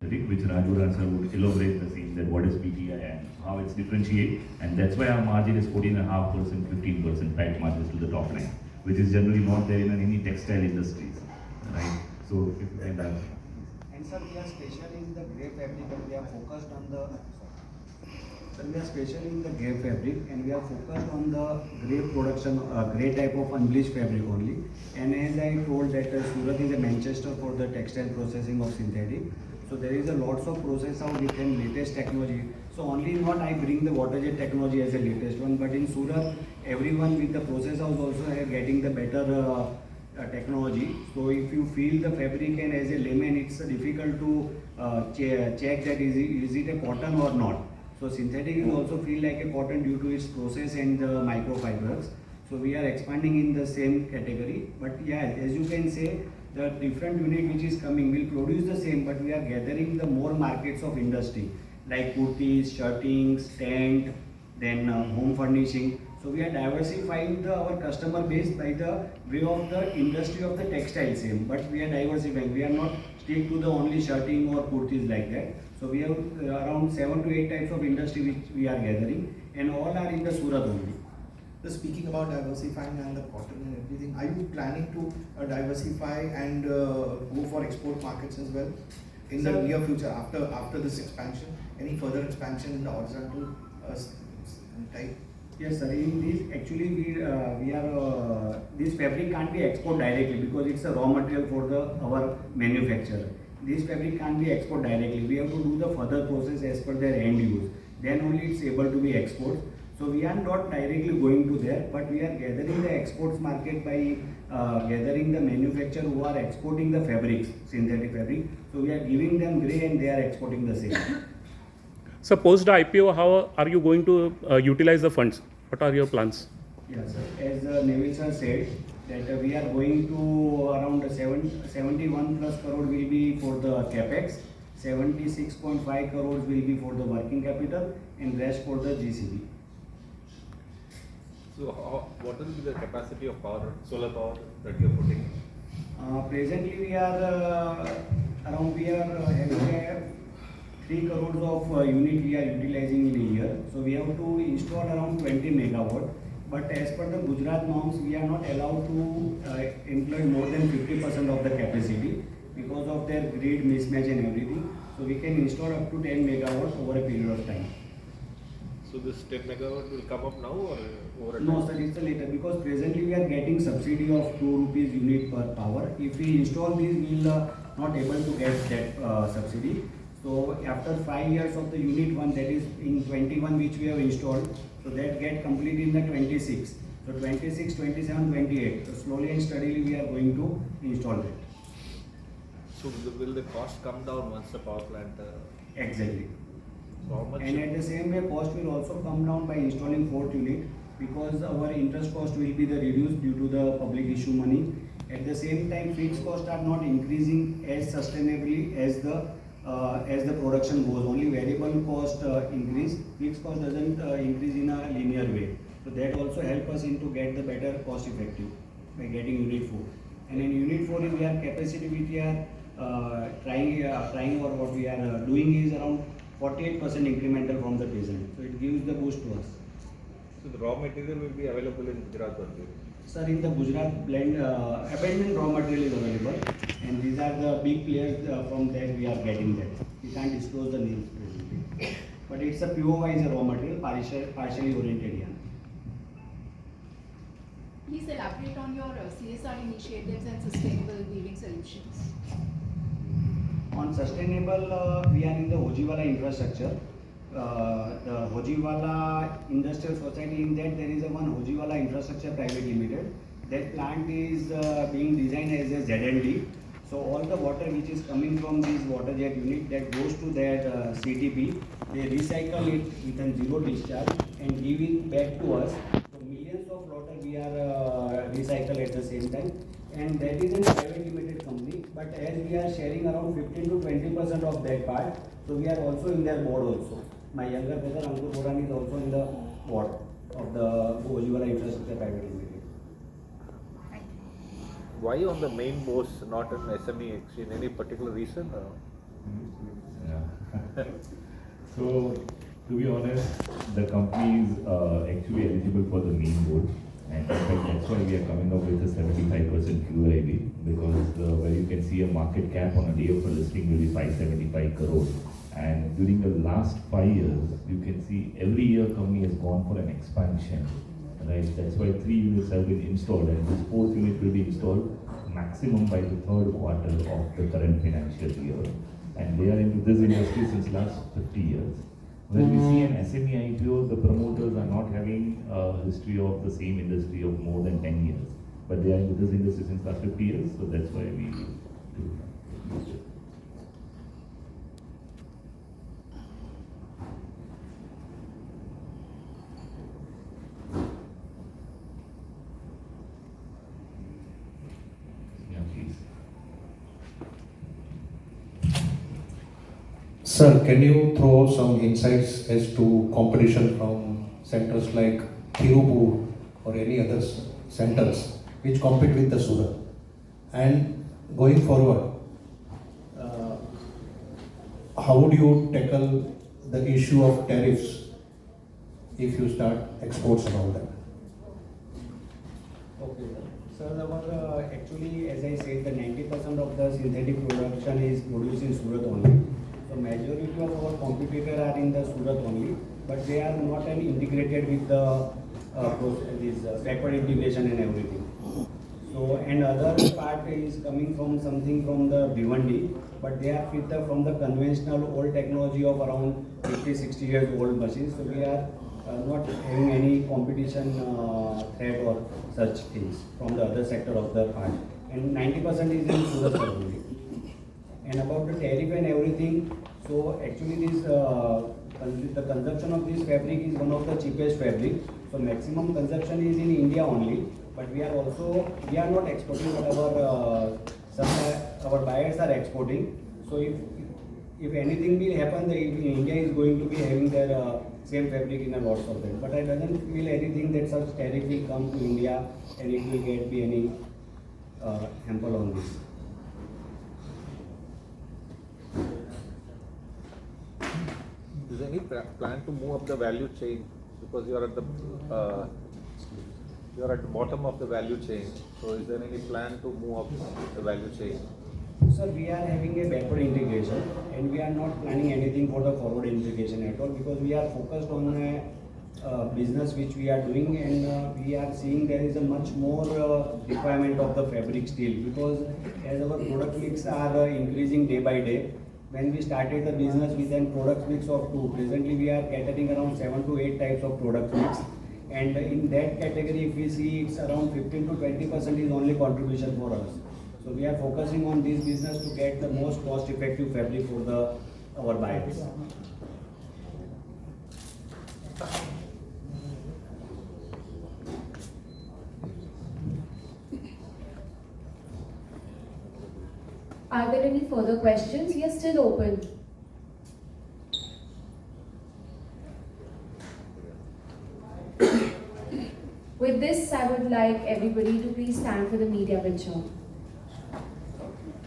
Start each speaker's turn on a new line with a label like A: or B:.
A: which Raju Sir would elaborate the same, that what is PTI and how it's differentiate, and that's why our margin is 14.5%, 15% PAT margins to the top line, which is generally not there in any textile industries, right? So if you can have.
B: And sir, we are special in the grey fabric and we are focused on the. Sir, we are special in the grey fabric and we are focused on the grey production, grey type of unbleached fabric only. And as I told that Surat is a Manchester for the textile processing of synthetic. So there is a lots of process out with latest technology. So only not I bring the water jet technology as the latest one, but in Surat, everyone with the process house also are getting the better technology. So if you feel the fabric and as a layman, it's difficult to check that is it a cotton or not. So synthetic is also feel like a cotton due to its process and the microfibers. So we are expanding in the same category. But yeah, as you can say, the different unit which is coming will produce the same, but we are gathering the more markets of industry like kurtis, shirtings, tent, then home furnishing. So we are diversifying our customer base by the way of the industry of the textile same, but we are diversifying. We are not stick to the only shirting or kurtis like that. So we have around 7 to 8 types of industry which we are gathering, and all are in the Surat only.
C: So speaking about diversifying and the cotton and everything, are you planning to diversify and go for export markets as well in the near future after this expansion? Any further expansion in the horizontal type?
B: Yes, sir. In this, actually, we are this fabric can't be export directly because it's a raw material for our manufacturer. This fabric can't be export directly. We have to do the further process as per their end use. Then only it's able to be export. So we are not directly going to there, but we are gathering the exports market by gathering the manufacturer who are exporting the fabrics, synthetic fabric. So we are giving them grey and they are exporting the same.
D: So post the IPO, how are you going to utilize the funds? What are your plans?
B: Yes, sir. As Neville sir said, that we are going to around 71 plus crore will be for the capex, 76.5 crores will be for the working capital, and rest for the GCB.
E: So what will be the capacity of power, solar power that you are putting?
B: Presently we are having 3 crores of unit we are utilizing in a year. So we have to install around 20 megawatt. But as per the Gujarat norms, we are not allowed to employ more than 50% of the capacity because of their grid mismatch and everything. So we can install up to 10 megawatt over a period of time.
E: So this 10 megawatt will come up now or over a
B: No, sir, it's a later because presently we are getting subsidy of 2 rupees unit per power. If we install these, we will not able to get that subsidy. So after 5 years of the unit 1, that is in 21 which we have installed, so that get completed in the 26. So 26, 27, 28. So slowly and steadily we are going to install that.
E: So will the cost come down once the power plant?
B: Exactly.
E: So how much?
B: And at the same way, cost will also come down by installing 4th unit because our interest cost will be the reduced due to the public issue money. At the same time, fixed costs are not increasing as sustainably as the production goes. Only variable cost increase. Fixed cost doesn't increase in a linear way. So that also help us in to get the better cost effective by getting unit 4. And in unit 4, we are capacity which we are trying or what we are doing is around 48% incremental from the present. So it gives the boost to us.
E: So the raw material will be available in Gujarat only?
B: Sir, in the Gujarat blend, abandoned raw material is available, and these are the big players from that we are getting that. We can't disclose the names presently. But it's a POY is a raw material, partially oriented yarn.
F: Please elaborate on your CSR initiatives and sustainable weaving solutions.
B: On sustainable, we are in the Hojiwala infrastructure. The Hojiwala Industrial Society, in that there is one Hojiwala Infrastructure Private Limited. That plant is being designed as a ZLD. So all the water which is coming from this water jet unit that goes to that CTP, they recycle it with a zero discharge and give it back to us. So millions of water we are recycle at the same time. And that is a private limited company, but as we are sharing around 15 to 20% of that part, so we are also in their board also. My younger brother Borana is also in the board of the Borana Infrastructure Private Limited.
E: Why on the main boards, not an SME exchange? Any particular reason?
A: So, to be honest, the company is actually eligible for the Mainboard, and in fact that's why we are coming up with a 75% QIB, because where you can see a market cap on a day of a listing will be 575 crore. And during the last 5 years, you can see every year company has gone for an expansion, right? That's why 3 units have been installed, and this 4th unit will be installed maximum by the 3rd quarter of the current financial year. And they are into this industry since last 50 years. When we see an SME IPO, the promoters are not having a history of the same industry of more than 10 years. But they are into this industry since last 50 years, so that's why we do it. Yeah, please.
G: Sir, can you throw some insights as to competition from centers like Tirupur or any other centers which compete with the Surat? And going forward, how would you tackle the issue of tariffs if you start exports and all that?
B: Okay, sir. Our actually, as I said, the 90% of the synthetic production is produced in Surat only. So majority of our competitors are in the Surat only, but they are not integrated with the backward integration and everything. So and other part is coming from something from the Bhiwandi, but they are from the conventional old technology of around 50-60 years old machines. So we are not having any competition threat or such things from the other sector of the part. And 90% is in Surat only. And about the tariff and everything, so actually this the consumption of this fabric is one of the cheapest fabric. So maximum consumption is in India only. But we are not exporting, but our buyers are exporting. So if anything will happen, India is going to be having their same fabric in a lots of them. But I doesn't feel anything that such tariff will come to India and it will be any hamper on this.
E: Is there any plan to move up the value chain, because you are at the bottom of the value chain? So is there any plan to move up the value chain?
B: Sir, we are having a backward integration and we are not planning anything for the forward integration at all, because we are focused on a business which we are doing, and we are seeing there is a much more requirement of the fabric still, because as our product mix are increasing day by day. When we started the business with a product mix of 2, presently we are catering around 7 to 8 types of product mix. And in that category, if we see, it's around 15 to 20% is only contribution for us. So we are focusing on this business to get the most cost-effective fabric for our buyers.
H: Are there any further questions? We are still open. With this, I would like everybody to please stand for the media picture.